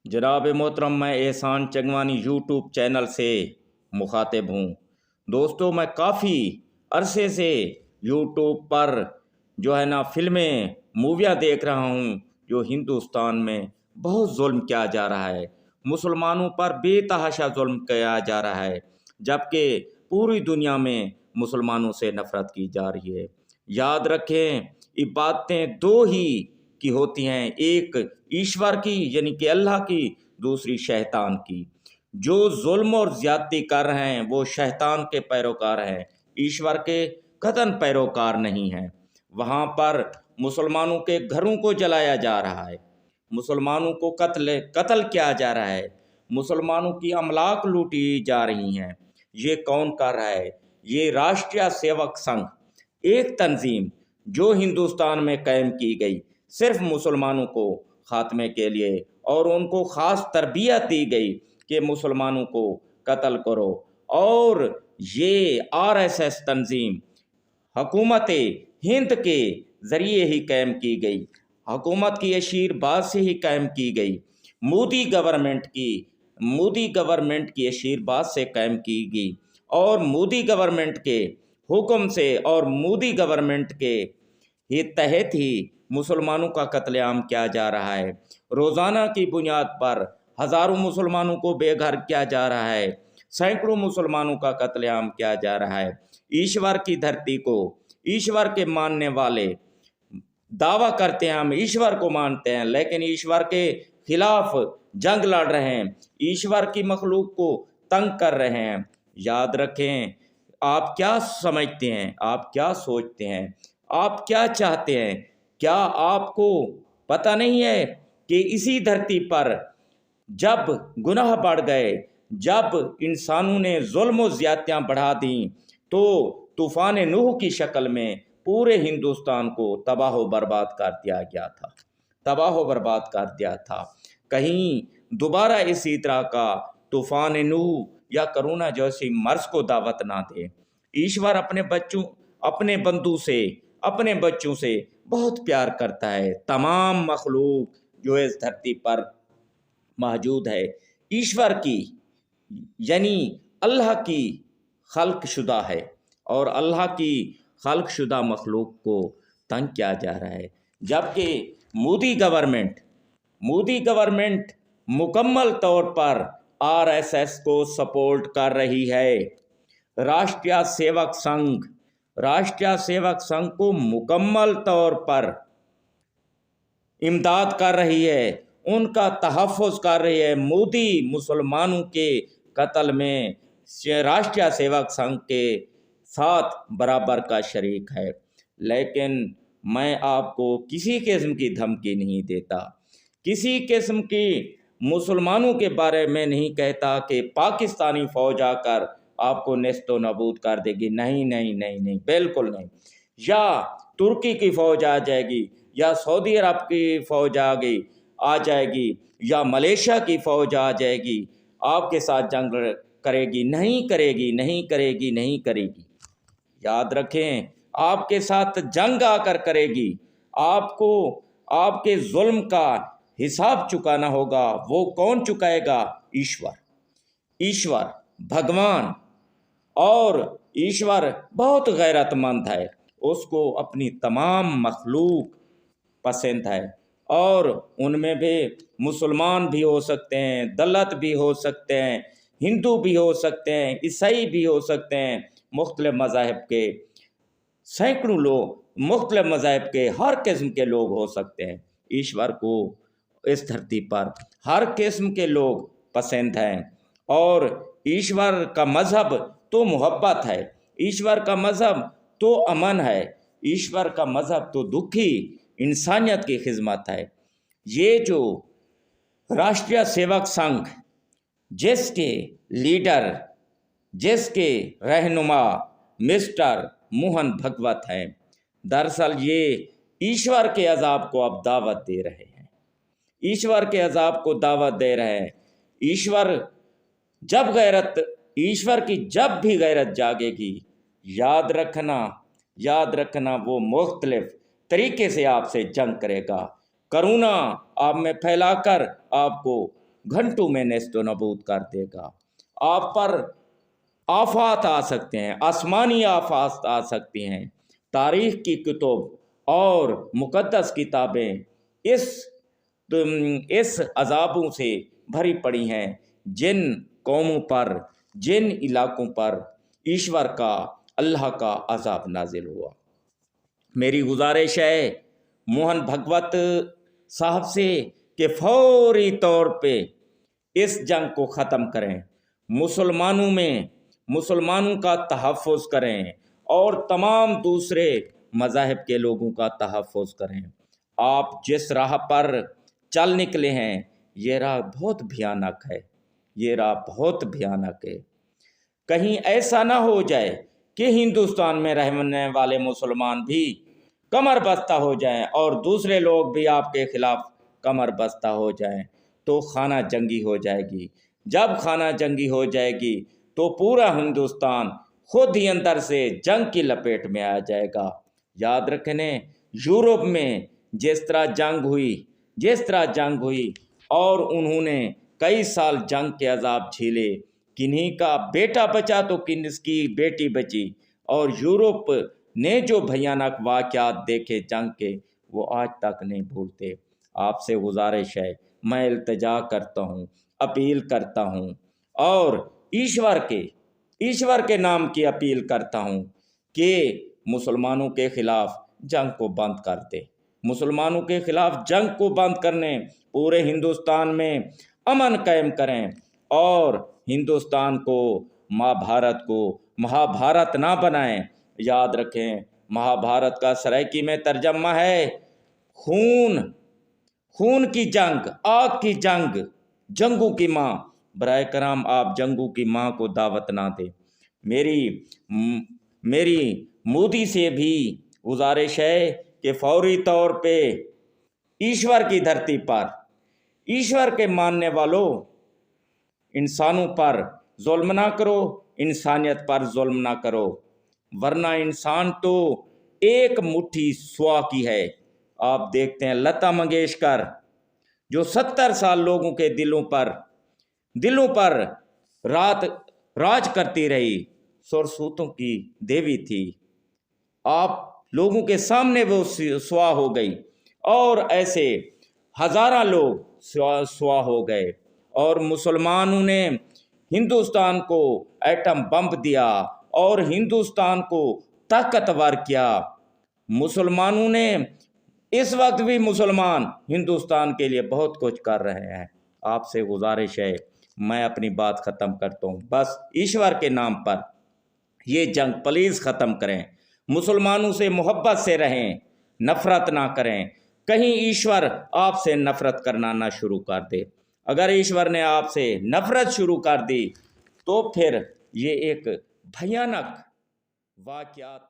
जनाब मोहतरम, मैं एहसान चंगवानी यूट्यूब चैनल से मुखातिब हूँ। दोस्तों, मैं काफ़ी अरसे से यूट्यूब पर जो है ना फिल्में मूवियाँ देख रहा हूँ जो हिंदुस्तान में बहुत जुल्म किया जा रहा है, मुसलमानों पर बेतहाशा जुल्म किया जा रहा है, जबकि पूरी दुनिया में मुसलमानों से नफ़रत की जा रही है। याद रखें, ये बातें दो ही की होती हैं, एक ईश्वर की यानी कि अल्लाह की, दूसरी शैतान की। जो जुल्म और ज्यादती कर रहे हैं वो शैतान के पैरोकार हैं, ईश्वर के कतन पैरोकार नहीं हैं। वहाँ पर मुसलमानों के घरों को जलाया जा रहा है, मुसलमानों को कत्ल किया जा रहा है, मुसलमानों की अमलाक लूटी जा रही हैं। ये कौन कर रहा है? ये राष्ट्रीय सेवक संघ, एक तंजीम जो हिंदुस्तान में कायम की गई सिर्फ मुसलमानों को ख़ात्मे के लिए, और उनको ख़ास तरबियत दी गई कि मुसलमानों को कत्ल करो। और ये आरएसएस तंजीम हुकूमत हिंद के ज़रिए ही कायम की गई, हुकूमत की आशीर्वाद से ही कायम की गई, मोदी गवर्नमेंट की आशीर्वाद से कायम की गई, और मोदी गवर्नमेंट के हुक्म से और मोदी गवर्नमेंट के ही तहत ही मुसलमानों का कत्लेआम किया जा रहा है। रोज़ाना की बुनियाद पर हज़ारों मुसलमानों को बेघर किया जा रहा है, सैकड़ों मुसलमानों का कत्लेआम किया जा रहा है। ईश्वर की धरती को ईश्वर के मानने वाले दावा करते हैं हम ईश्वर को मानते हैं, लेकिन ईश्वर के खिलाफ जंग लड़ रहे हैं, ईश्वर की मखलूक को तंग कर रहे हैं। याद रखें, आप क्या समझते हैं, आप क्या सोचते हैं, आप क्या चाहते हैं? क्या आपको पता नहीं है कि इसी धरती पर जब गुनाह बढ़ गए, जब इंसानों ने जुल्म और ज़्यादतियाँ बढ़ा दी, तो तूफ़ान नूह की शक्ल में पूरे हिंदुस्तान को तबाह व बर्बाद कर दिया गया था, तबाह व बर्बाद कर दिया था। कहीं दोबारा इसी तरह का तूफ़ान नूह या कोरोना जैसी मर्ज को दावत ना दे। ईश्वर अपने बच्चों से बहुत प्यार करता है। तमाम मखलूक जो इस धरती पर मौजूद है, ईश्वर की यानी अल्लाह की खल्क शुदा है, और अल्लाह की खल्क शुदा मखलूक को तंग किया जा रहा है। जबकि मोदी गवर्नमेंट मुकम्मल तौर पर आरएसएस को सपोर्ट कर रही है। राष्ट्रीय सेवक संघ को मुकम्मल तौर पर इमदाद कर रही है, उनका तहफ़्फ़ुज़ कर रही है। मोदी मुसलमानों के कत्ल में राष्ट्रीय सेवक संघ के साथ बराबर का शरीक है। लेकिन मैं आपको किसी किस्म की धमकी नहीं देता, किसी किस्म की मुसलमानों के बारे में नहीं कहता कि पाकिस्तानी फ़ौज आकर आपको नेस्तो नबूद कर देगी। नहीं नहीं नहीं नहीं, बिल्कुल नहीं। या तुर्की की फ़ौज आ जाएगी, या सऊदी अरब की फ़ौज आ जाएगी, या मलेशिया की फ़ौज आ जाएगी, आपके साथ जंग करेगी? नहीं करेगी, नहीं करेगी, नहीं करेगी। याद रखें, आपके साथ जंग आकर करेगी, आपको आपके जुल्म का हिसाब चुकाना होगा। वो कौन चुकाएगा? ईश्वर भगवान। और ईश्वर बहुत गैरतमंद है, उसको अपनी तमाम मखलूक पसंद है, और उनमें भी मुसलमान भी हो सकते हैं, दलित भी हो सकते हैं, हिंदू भी हो सकते हैं, ईसाई भी हो सकते हैं, मुख्तलिफ मज़ाहिब के सैकड़ों लोग, मुख्तलिफ मज़ाहिब के हर किस्म के लोग हो सकते हैं। ईश्वर को इस धरती पर हर किस्म के लोग पसंद हैं, और ईश्वर का मज़हब तो मोहब्बत है, ईश्वर का मज़हब तो अमन है, ईश्वर का मज़हब तो दुखी इंसानियत की खिदमत है। ये जो राष्ट्रीय सेवक संघ, जिसके लीडर, जिसके रहनुमा मिस्टर मोहन भगवत हैं, दरअसल ये ईश्वर के अजाब को अब दावत दे रहे हैं, ईश्वर के अजाब को दावत दे रहे हैं। ईश्वर की जब भी गैरत जागेगी, याद रखना वो मुख्तलिफ तरीके से आपसे जंग करेगा। करुणा आप में फैलाकर आपको घंटों में नेस्तो नबूद कर देगा। आप पर आफात आ सकते हैं, आसमानी आफात आ सकती हैं। तारीख़ की किताब और मुक़द्दस किताबें इस अजाबों से भरी पड़ी हैं जिन कौमों पर, जिन इलाकों पर ईश्वर का, अल्लाह का अजाब नाजिल हुआ। मेरी गुजारिश है मोहन भगवत साहब से कि फौरी तौर पे इस जंग को ख़त्म करें, मुसलमानों का तहफ़्फ़ुज़ करें और तमाम दूसरे मज़ाहिब के लोगों का तहफ़्फ़ुज़ करें। आप जिस राह पर चल निकले हैं ये राह बहुत भयानक है, ये राह बहुत भयानक है। कहीं ऐसा ना हो जाए कि हिंदुस्तान में रहने वाले मुसलमान भी कमर बस्ता हो जाएं और दूसरे लोग भी आपके खिलाफ कमर बस्ता हो जाएं, तो खाना जंगी हो जाएगी। जब खाना जंगी हो जाएगी तो पूरा हिंदुस्तान खुद ही अंदर से जंग की लपेट में आ जाएगा। याद रखने, यूरोप में जिस तरह जंग हुई और उन्होंने कई साल जंग के अजाब झेले, किन्हीं का बेटा बचा तो किसकी बेटी बची, और यूरोप ने जो भयानक वाक़यात देखे जंग के वो आज तक नहीं भूलते। आपसे गुजारिश है, मैं इल्तिजा करता हूँ, अपील करता हूँ और ईश्वर के नाम की अपील करता हूँ कि मुसलमानों के ख़िलाफ़ जंग को बंद कर दे। मुसलमानों के ख़िलाफ़ जंग को बंद करने, पूरे हिंदुस्तान में अमन कायम करें और हिंदुस्तान को, महाभारत ना बनाएं। याद रखें, महाभारत का सराइकी में तर्जमा है खून की जंग, आग की जंग, जंगों की माँ। बराए कराम, आप जंगों की माँ को दावत ना दें। मेरी मोदी से भी गुजारिश है कि फौरी तौर पे ईश्वर की धरती पर, ईश्वर के मानने वालों, इंसानों पर जुल्म ना करो, इंसानियत पर जुल्म ना करो, वरना इंसान तो एक मुट्ठी स्वा की है। आप देखते हैं लता मंगेशकर जो 70 साल लोगों के दिलों पर राज करती रही, सुरसूतों की देवी थी। आप लोगों के सामने वो स्वा हो गई और ऐसे हज़ारों लोग स्वा हो गए। और मुसलमानों ने हिंदुस्तान को एटम बम दिया और हिंदुस्तान को ताकतवर किया। मुसलमानों ने, इस वक्त भी मुसलमान हिंदुस्तान के लिए बहुत कुछ कर रहे हैं। आपसे गुजारिश है, मैं अपनी बात ख़त्म करता हूँ, बस ईश्वर के नाम पर ये जंग प्लीज़ ख़त्म करें। मुसलमानों से मोहब्बत से रहें, नफ़रत ना करें। कहीं ईश्वर आपसे नफ़रत करना ना शुरू कर दे। अगर ईश्वर ने आपसे नफ़रत शुरू कर दी तो फिर ये एक भयानक वाक़यात